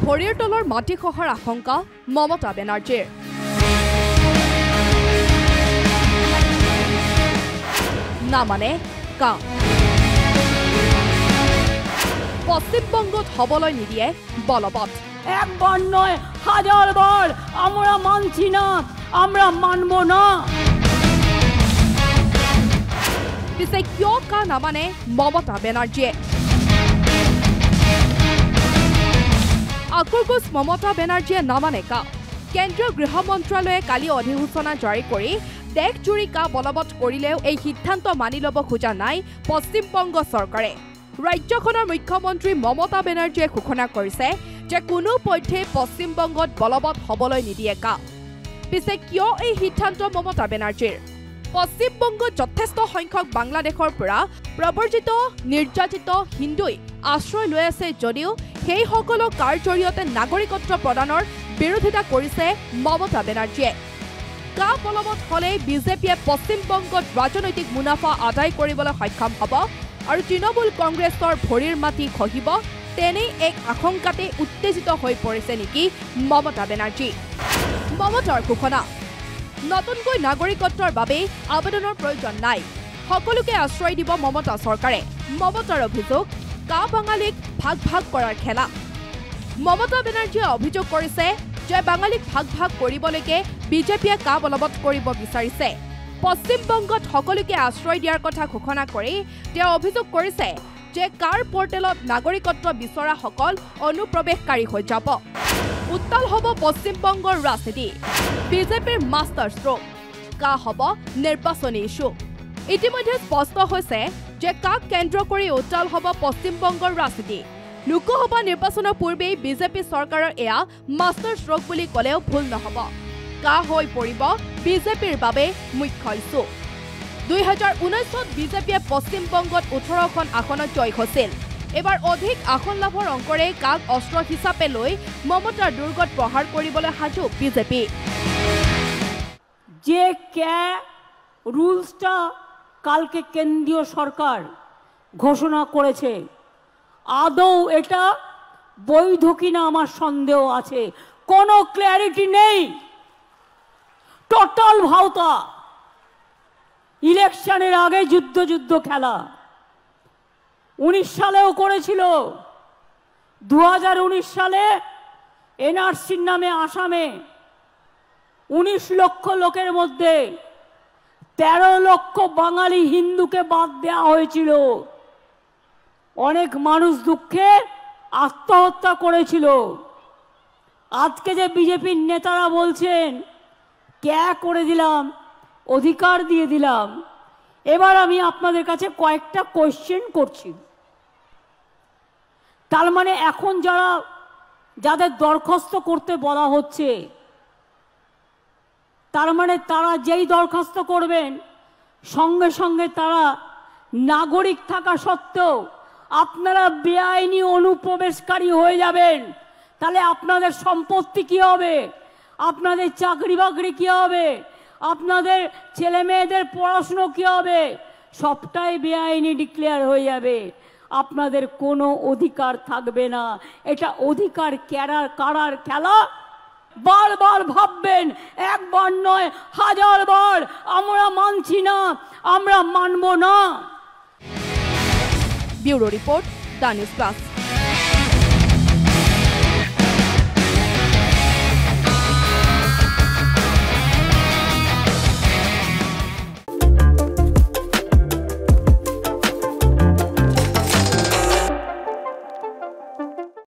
ভৰিৰ তলৰ মাটি খহাৰ আশংকা মমতা বেনাৰ্জীৰ। না মানে কা পশ্চিমবঙ্গত হবলৈ নিদিয়ে বলবৎ। একবার নয় হাজার বার আমরা মানছি না, আমরা মানব না। পিছে কিয় কা নামানে মমতা বেনাৰ্জীয়ে? আকৰগোজ মমতা বেনাৰ্জীয়ে নামানে কা। কেন্দ্ৰীয় গৃহ মন্ত্ৰালয়ে কালি অধিসূচনা জাৰি কৰি দেশজুৰি কা বলবৎ কৰিলেও এই সিদ্ধান্ত মানি ল'ব খোজা নাই পশ্চিমবংগ চৰকাৰে। ৰাজ্যখনৰ মুখ্যমন্ত্ৰী মমতা বেনাৰ্জীয়ে ঘোষণা কৰিছে যে কোনো পধ্যে পশ্চিমবংগত বলবৎ হ'বলৈ নিদিয়ে কা। পিছে কিয় এই সিদ্ধান্ত মমতা বেনাৰ্জীৰ? পশ্চিমবংগত যথেষ্ট সংখ্যক বাংলাদেশৰ পৰা প্ৰব্ৰজিত নিৰ্যাতিত হিন্দুই আশ্ৰয় লৈ আছে যদিও সেইসকলক কাৰ জৰিয়তে নাগৰিকত্ব প্ৰদানৰ বিৰোধিতা কৰিছে মমতা বেনাৰ্জীয়ে। কা বলবৎ হ'লে বিজেপিয়ে পশ্চিমবংগত ৰাজনৈতিক মুনাফা আদায় কৰিবলৈ সক্ষম হ'ব আৰু তৃণমূল কংগ্ৰেছৰ ভৰিৰ মাটি খহিব, তেনে এক আশংকাতে উত্তেজিত হৈ পৰিছে নেকি মমতা বেনাৰ্জী। মমতাৰ ঘোষণা, নতুনকৈ নাগৰিকত্বৰ বাবে আবেদনৰ প্ৰয়োজন নাই, সকলোকে আশ্ৰয় দিব মমতা চৰকাৰে। মমতাৰ অভিযোগ, কা বাঙালীক ভাগ ভাগ কৰাৰ খেলা। মমতা বেনাৰ্জীয়ে অভিযোগ কৰিছে যে বাঙালীক ভাগ ভাগ কৰিবলৈকে বিজেপিয়ে কা বলবৎ কৰিব বিচাৰিছে। পশ্চিমবংগত সকলোকে আশ্ৰয় দিয়াৰ কথা ঘোষণা কৰি তেওঁ অভিযোগ কৰিছে যে কাৰ পৰ্টেলত নাগৰিকত্ব বিচৰাসকল অনুপ্ৰৱেশকাৰী হৈ যাব। উত্তাল হ'ব পশ্চিমবংগৰ ৰাজনীতি। বিজেপিৰ মাষ্টাৰ ষ্ট্ৰোক, কা হ'ব নিৰ্বাচনী ইছ্যু। ইতিমধ্যে স্পষ্ট হৈছে যে কাক কেন্দ্ৰ কৰি উত্তাল হ'ব পশ্চিমবংগৰ ৰাজনীতি। লোকসভা নিৰ্বাচনৰ পূৰ্বেই বিজেপি চৰকাৰৰ এয়া মাষ্টাৰ ষ্ট্ৰোক বুলি ক'লেও ভুল নহ'ব। কা হৈ পৰিব বিজেপিৰ বাবে মুখ্য ইছ্যু। 2019ত বিজেপিয়ে পশ্চিমবংগত 18খন আসনত জয় হৈছিল। এবাৰ অধিক আসন লাভৰ অংকৰে কাক অস্ত্ৰ হিচাপে লৈ মমতাৰ দুৰ্গত প্ৰহাৰ কৰিবলৈ সাজু বিজেপি। যে কে রুলসটা কালকে কেন্দ্রীয় সরকার ঘোষণা করেছে, আদৌ এটা বৈধ কিনা আমার সন্দেহ আছে। কোনো ক্ল্যারিটি নেই, টোটাল ভাওতা। ইলেকশনের আগে যুদ্ধ যুদ্ধ খেলা 19 সালেও করেছিল। 2019 সালে এনআরসির নামে আসামে 19 লক্ষ লোকের মধ্যে 13 লক্ষ বাঙালি হিন্দুকে বাদ দেওয়া হয়েছিল। অনেক মানুষ দুঃখে আত্মহত্যা করেছিল। আজকে যে বিজেপির নেতারা বলছেন ক্যা করে দিলাম, অধিকার দিয়ে দিলাম, এবার আমি আপনাদের কাছে কয়েকটা কোয়েশ্চেন করছি। তার মানে এখন যাদের দরখাস্ত করতে বলা হচ্ছে, তার মানে তারা যেই দরখাস্ত করবেন সঙ্গে সঙ্গে তারা নাগরিক থাকা সত্ত্বেও আপনারা বেআইনি অনুপ্রবেশকারী হয়ে যাবেন। তাহলে আপনাদের সম্পত্তি কি হবে, আপনাদের চাকরি বাকরি কি হবে, আপনাদের ছেলে মেয়েদের পড়াশুনো কি হবে, সবটাই বেআইনি ডিক্লেয়ার হয়ে যাবে। আপনাদের কোনো অধিকার থাকবে না। এটা অধিকার কারার খেলা। বারবার ভাববেন, একবার নয় হাজার বার আমরা মানছি না, আমরা মানব না। Bureau report, the news plus.